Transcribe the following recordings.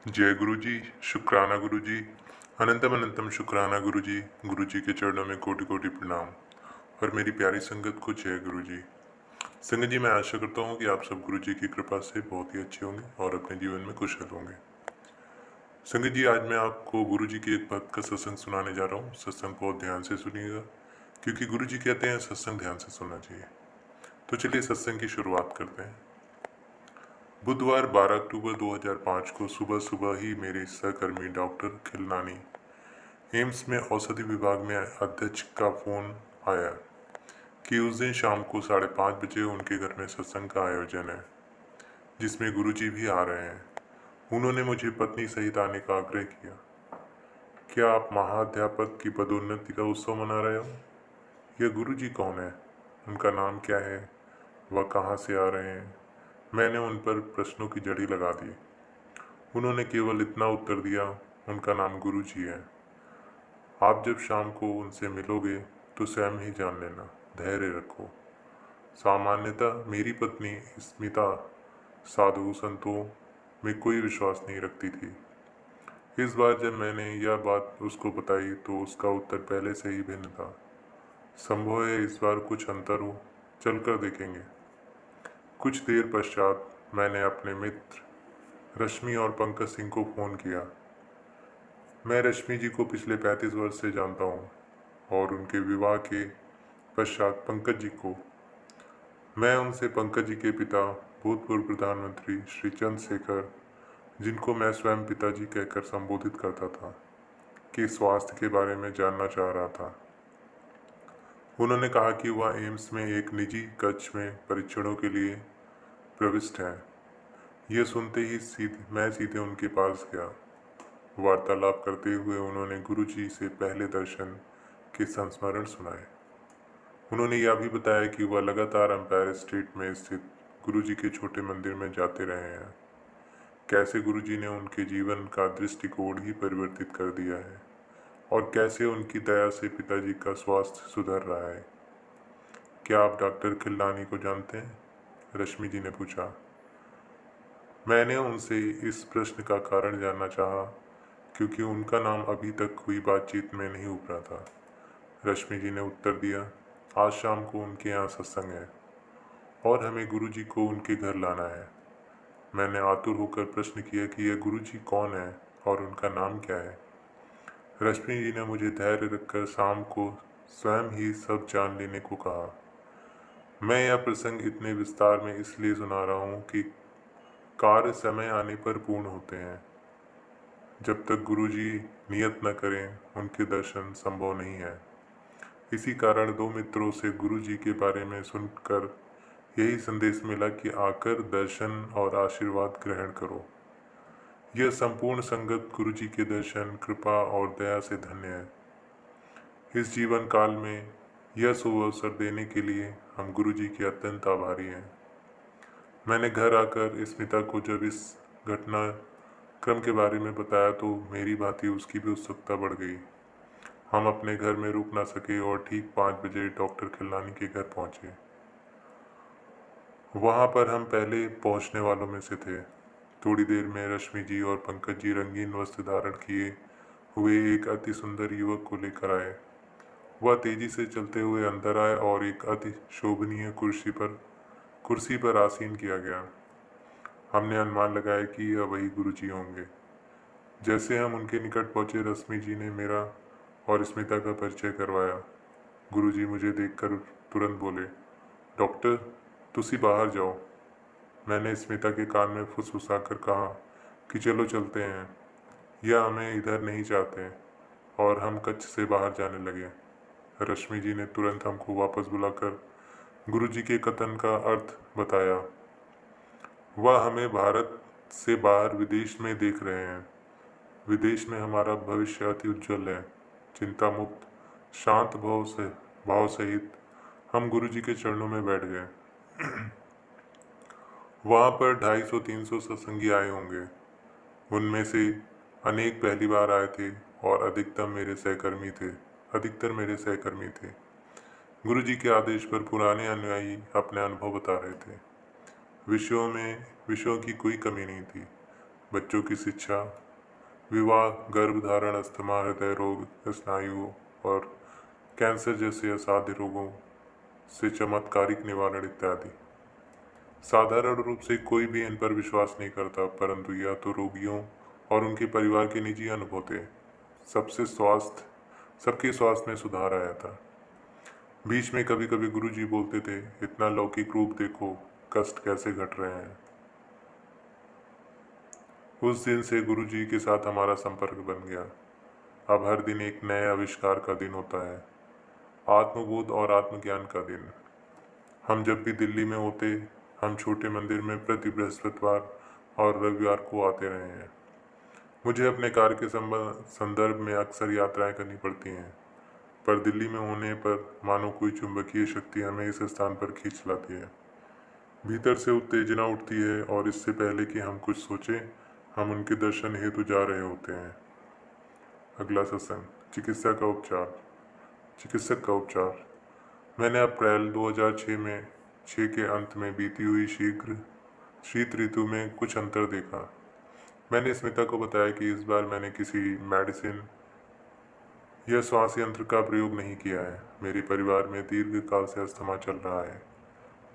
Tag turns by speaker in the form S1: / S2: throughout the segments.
S1: जय गुरु जी। शुक्राना गुरु जी। अनंतम अनंतम शुक्राना गुरु जी। गुरु जी के चरणों में कोटि कोटि प्रणाम। और मेरी प्यारी संगत को जय गुरु जी। संगत जी, मैं आशा करता हूँ कि आप सब गुरु जी की कृपा से बहुत ही अच्छे होंगे और अपने जीवन में कुशल होंगे। संगत जी, आज मैं आपको गुरु जी के एक भक्त का सत्संग सुनाने जा रहा हूँ। सत्संग बहुत ध्यान से सुनिएगा, क्योंकि गुरु जी कहते हैं सत्संग ध्यान से सुनना चाहिए। तो चलिए सत्संग की शुरुआत करते हैं। बुधवार 12 अक्टूबर 2005 को सुबह सुबह ही मेरे सहकर्मी डॉक्टर खिलनानी एम्स में औषधि विभाग में अध्यक्ष का फोन आया कि उस दिन शाम को 5:30 बजे उनके घर में सत्संग का आयोजन है, जिसमें गुरुजी भी आ रहे हैं। उन्होंने मुझे पत्नी सहित आने का आग्रह किया। क्या आप महाअध्यापक की पदोन्नति का उत्सव मना रहे हो? यह गुरुजी कौन है? उनका नाम क्या है? वह कहाँ से आ रहे हैं? मैंने उन पर प्रश्नों की झड़ी लगा दी। उन्होंने केवल इतना उत्तर दिया, उनका नाम गुरुजी है। आप जब शाम को उनसे मिलोगे तो स्वयं ही जान लेना, धैर्य रखो। सामान्यतः मेरी पत्नी स्मिता साधु संतों में कोई विश्वास नहीं रखती थी। इस बार जब मैंने यह बात उसको बताई तो उसका उत्तर पहले से ही भिन्न था। संभव है इस बार कुछ अंतर हो, चलकर देखेंगे। कुछ देर पश्चात मैंने अपने मित्र रश्मि और पंकज सिंह को फोन किया। मैं रश्मि जी को पिछले 35 वर्ष से जानता हूँ और उनके विवाह के पश्चात पंकज जी को। मैं उनसे पंकज जी के पिता भूतपूर्व प्रधानमंत्री श्री चंद्रशेखर, जिनको मैं स्वयं पिताजी कहकर संबोधित करता था, के स्वास्थ्य के बारे में जानना चाह रहा था। उन्होंने कहा कि वह एम्स में एक निजी कक्ष में परीक्षणों के लिए प्रविष्ट हैं। यह सुनते ही मैं सीधे उनके पास गया। वार्तालाप करते हुए उन्होंने गुरुजी से पहले दर्शन के संस्मरण सुनाए। उन्होंने यह भी बताया कि वह लगातार एम्पायर स्टेट में स्थित गुरुजी के छोटे मंदिर में जाते रहे हैं। कैसे गुरुजी ने उनके जीवन का दृष्टिकोण ही परिवर्तित कर दिया है और कैसे उनकी दया से पिताजी का स्वास्थ्य सुधर रहा है। क्या आप डॉक्टर खिलनानी को जानते हैं? रश्मि जी ने पूछा। मैंने उनसे इस प्रश्न का कारण जानना चाहा, क्योंकि उनका नाम अभी तक हुई बातचीत में नहीं उभरा था। रश्मि जी ने उत्तर दिया, आज शाम को उनके यहाँ सत्संग है और हमें गुरुजी को उनके घर लाना है। मैंने आतुर होकर प्रश्न किया कि यह गुरुजी कौन है और उनका नाम क्या है। रश्मि जी ने मुझे धैर्य रखकर शाम को स्वयं ही सब जान लेने को कहा। मैं यह प्रसंग इतने विस्तार में इसलिए सुना रहा हूँ कि कार्य समय आने पर पूर्ण होते हैं। जब तक गुरुजी नियत न करें, उनके दर्शन संभव नहीं है। इसी कारण दो मित्रों से गुरुजी के बारे में सुनकर यही संदेश मिला कि आकर दर्शन और आशीर्वाद ग्रहण करो। यह संपूर्ण संगत गुरुजी के दर्शन, कृपा और दया से धन्य है। इस जीवन काल में यह शुभ अवसर देने के लिए हम गुरुजी के अत्यंत आभारी हैं। मैंने घर आकर स्मिता को जब इस घटना क्रम के बारे में बताया तो मेरी भांति उसकी भी उत्सुकता बढ़ गई। हम अपने घर में रुक ना सके और ठीक 5 बजे डॉक्टर खिलनानी के घर पहुंचे। वहां पर हम पहले पहुंचने वालों में से थे। थोड़ी देर में रश्मि जी और पंकज जी रंगीन वस्त्र धारण किए हुए एक अति सुंदर युवक को लेकर आए। वह तेजी से चलते हुए अंदर आए और एक अति शोभनीय कुर्सी पर आसीन किया गया। हमने अनुमान लगाया कि यह वही गुरुजी होंगे। जैसे हम उनके निकट पहुंचे, रश्मि जी ने मेरा और स्मिता का परिचय करवाया। गुरुजी मुझे देखकर तुरंत बोले, डॉक्टर तुसी बाहर जाओ। मैंने स्मिता के कान में फुसफुसाकर कहा कि चलो चलते हैं, यह हमें इधर नहीं चाहते, और हम कक्ष से बाहर जाने लगे। रश्मि जी ने तुरंत हमको वापस बुलाकर गुरुजी के कथन का अर्थ बताया। वह हमें भारत से बाहर विदेश में देख रहे हैं। विदेश में हमारा भविष्य अति उज्जवल है। चिंता मुक्त शांत भाव सहित हम गुरुजी के चरणों में बैठ गए। वहाँ पर 250-300 सत्संगी आए होंगे। उनमें से अनेक पहली बार आए थे और अधिकतर मेरे सहकर्मी थे। गुरुजी के आदेश पर पुराने अनुयायी अपने अनुभव बता रहे थे। विषयों की कोई कमी नहीं थी। बच्चों की शिक्षा, विवाह, गर्भधारण, अस्थमा, हृदय रोग, स्नायु और कैंसर जैसे असाध्य रोगों से चमत्कारिक निवारण इत्यादि। साधारण रूप से कोई भी इन पर विश्वास नहीं करता, परंतु यह तो रोगियों और उनके परिवार के निजी अनुभव थे। सबके स्वास्थ्य में सुधार आया था। बीच में कभी कभी गुरुजी बोलते थे, इतना लौकिक रूप देखो, कष्ट कैसे घट रहे हैं। उस दिन से गुरुजी के साथ हमारा संपर्क बन गया। अब हर दिन एक नए आविष्कार का दिन होता है, आत्मबोध और आत्मज्ञान का दिन। हम जब भी दिल्ली में होते, हम छोटे मंदिर में प्रति बृहस्पतिवार और रविवार को आते रहे हैं। मुझे अपने कार्य के संदर्भ में अक्सर यात्राएं करनी पड़ती हैं, पर दिल्ली में होने पर मानो कोई चुंबकीय शक्ति हमें इस स्थान पर खींच लाती है। भीतर से उत्तेजना उठती है और इससे पहले कि हम कुछ सोचें, हम उनके दर्शन हेतु जा रहे होते हैं। अगला सत्संग, चिकित्सक का उपचार। मैंने अप्रैल 2006 में 6 के अंत में बीती हुई शीत ऋतु में कुछ अंतर देखा। मैंने स्मिता को बताया कि इस बार मैंने किसी मेडिसिन या श्वास यंत्र का प्रयोग नहीं किया है। मेरे परिवार में दीर्घ काल से अस्थमा चल रहा है।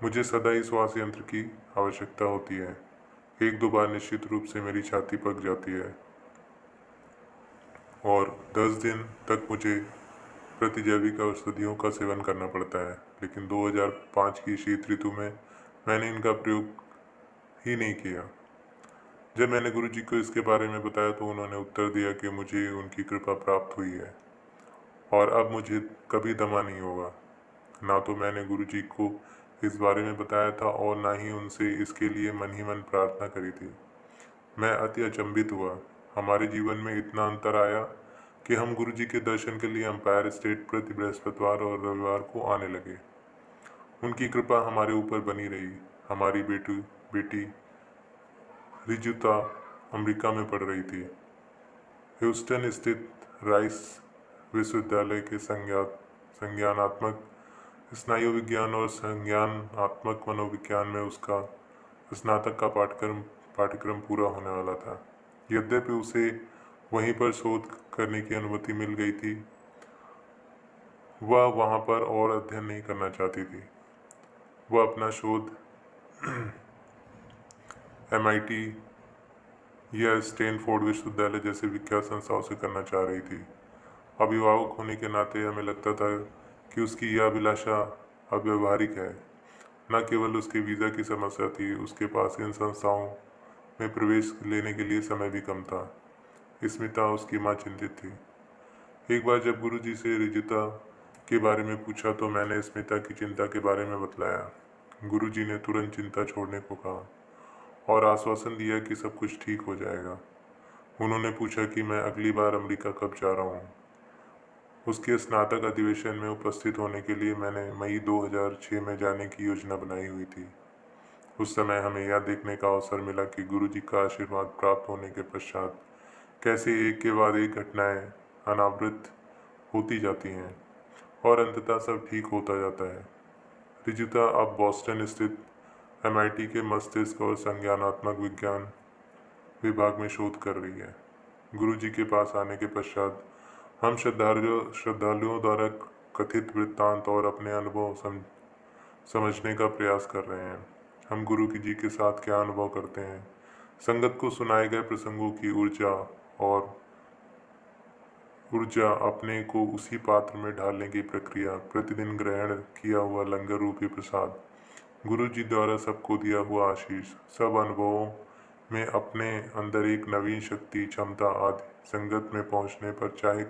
S1: मुझे सदा ही श्वास यंत्र की आवश्यकता होती है। 1-2 बार निश्चित रूप से मेरी छाती पक जाती है और 10 दिन तक मुझे प्रतिजैविक औषधियों का सेवन करना पड़ता है, लेकिन 2005 की शीत ऋतु में मैंने इनका प्रयोग ही नहीं किया। जब मैंने गुरुजी को इसके बारे में बताया तो उन्होंने उत्तर दिया कि मुझे उनकी कृपा प्राप्त हुई है और अब मुझे कभी दमा नहीं होगा। ना तो मैंने गुरुजी को इस बारे में बताया था और ना ही उनसे इसके लिए मन ही मन प्रार्थना करी थी। मैं अति अचंभित हुआ। हमारे जीवन में इतना अंतर आया कि हम गुरुजी के दर्शन के लिए एम्पायर स्टेट प्रति बृहस्पतिवार और रविवार को आने लगे। उनकी कृपा हमारे ऊपर बनी रही। हमारी बेटी रिजुता अमेरिका में पढ़ रही थी। ह्यूस्टन स्थित राइस विश्वविद्यालय के संज्ञानात्मक स्नायु विज्ञान और संज्ञानात्मक मनोविज्ञान में उसका स्नातक का पाठ्यक्रम पूरा होने वाला था। यद्यपि उसे वहीं पर शोध करने की अनुमति मिल गई थी, वह वहां पर और अध्ययन नहीं करना चाहती थी। वह अपना शोध MIT या स्टैनफोर्ड विश्वविद्यालय जैसे विख्यात संस्थाओं से करना चाह रही थी। अभिभावक होने के नाते हमें लगता था कि उसकी यह अभिलाषा अव्यवहारिक है। न केवल उसके वीज़ा की समस्या थी, उसके पास इन संस्थाओं में प्रवेश लेने के लिए समय भी कम था। स्मिता, उसकी माँ, चिंतित थी। एक बार जब गुरुजी से रिजुता के बारे में पूछा तो मैंने स्मिता की चिंता के बारे में बतलाया। गुरुजी ने तुरंत चिंता छोड़ने को कहा और आश्वासन दिया कि सब कुछ ठीक हो जाएगा। उन्होंने पूछा कि मैं अगली बार अमेरिका कब जा रहा हूँ। उसके स्नातक अधिवेशन में उपस्थित होने के लिए मैंने मई 2006 में जाने की योजना बनाई हुई थी। उस समय हमें यह देखने का अवसर मिला कि गुरुजी का आशीर्वाद प्राप्त होने के पश्चात कैसे एक के बाद एक घटनाएं अनावृत होती जाती हैं और अंततः सब ठीक होता जाता है। रिजुता अब बॉस्टन स्थित MIT के मस्तिष्क और संज्ञानात्मक विज्ञान विभाग में शोध कर रही है। गुरुजी के पास आने के पश्चात हम श्रद्धालुओं द्वारा कथित वृत्तांत और अपने अनुभव समझने का प्रयास कर रहे हैं। हम गुरु जी के साथ क्या अनुभव करते हैं, संगत को सुनाए गए प्रसंगों की ऊर्जा अपने को उसी पात्र में ढालने की प्रक्रिया, प्रतिदिन ग्रहण किया हुआ लंगर रूपी प्रसाद, गुरु जी द्वारा सबको दिया हुआ आशीष, सब अनुभवों में अपने अंदर एक नवीन शक्ति, क्षमता आदि संगत में पहुंचने पर चाहे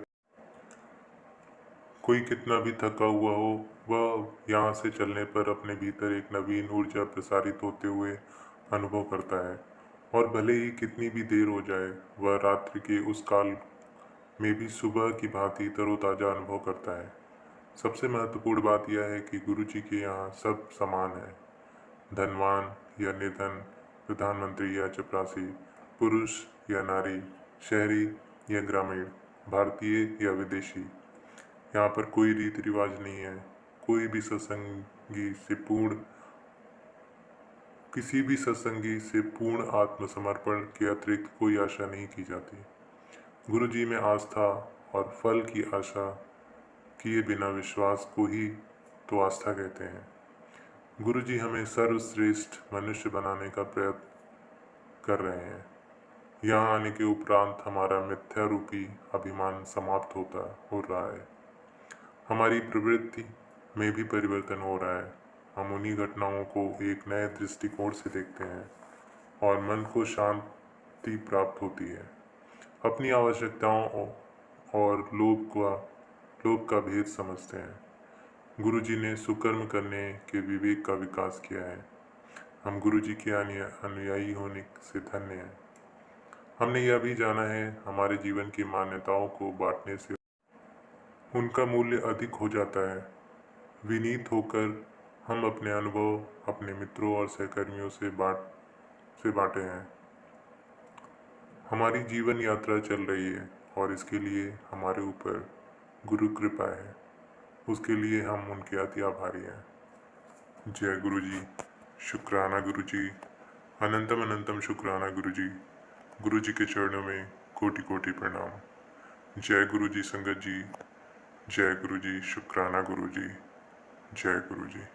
S1: कोई कितना भी थका हुआ हो, वह यहाँ से चलने पर अपने भीतर एक नवीन ऊर्जा प्रसारित होते हुए अनुभव करता है और भले ही कितनी भी देर हो जाए, वह रात्रि के उस काल में भी सुबह की भांति तरोताजा अनुभव करता है। सबसे महत्वपूर्ण बात यह है कि गुरु जी के यहाँ सब समान है, धनवान या निर्धन, प्रधानमंत्री या चपरासी, पुरुष या नारी, शहरी या ग्रामीण, भारतीय या विदेशी। यहाँ पर कोई रीति रिवाज नहीं है। कोई भी सत्संगी से पूर्ण किसी भी सत्संगी से पूर्ण आत्मसमर्पण के अतिरिक्त कोई आशा नहीं की जाती। गुरु जी में आस्था और फल की आशा किए बिना विश्वास को ही तो आस्था कहते हैं। गुरु जी हमें सर्वश्रेष्ठ मनुष्य बनाने का प्रयत्न कर रहे हैं। यहाँ आने के उपरांत हमारा मिथ्या रूपी अभिमान समाप्त हो रहा है। हमारी प्रवृत्ति में भी परिवर्तन हो रहा है। हम उन्हीं घटनाओं को एक नए दृष्टिकोण से देखते हैं और मन को शांति प्राप्त होती है। अपनी आवश्यकताओं और लोभ का भेद समझते हैं। गुरु जी ने सुकर्म करने के विवेक का विकास किया है। हम गुरु जी के अनुयायी होने से धन्य हैं। हमने यह भी जाना है हमारे जीवन की मान्यताओं को बांटने से उनका मूल्य अधिक हो जाता है। विनीत होकर हम अपने अनुभव अपने मित्रों और सहकर्मियों से बांटे हैं। हमारी जीवन यात्रा चल रही है और इसके लिए हमारे ऊपर गुरु कृपा है। उसके लिए हम उनके अति आभारी हैं। जय गुरु जी। शुक्राना गुरु जी। अनंतम अनंतम शुक्राना गुरु जी। गुरु जी के चरणों में कोटि कोटि प्रणाम। जय गुरु जी संगत जी। जय गुरु जी। शुक्राना गुरु जी। जय गुरु जी।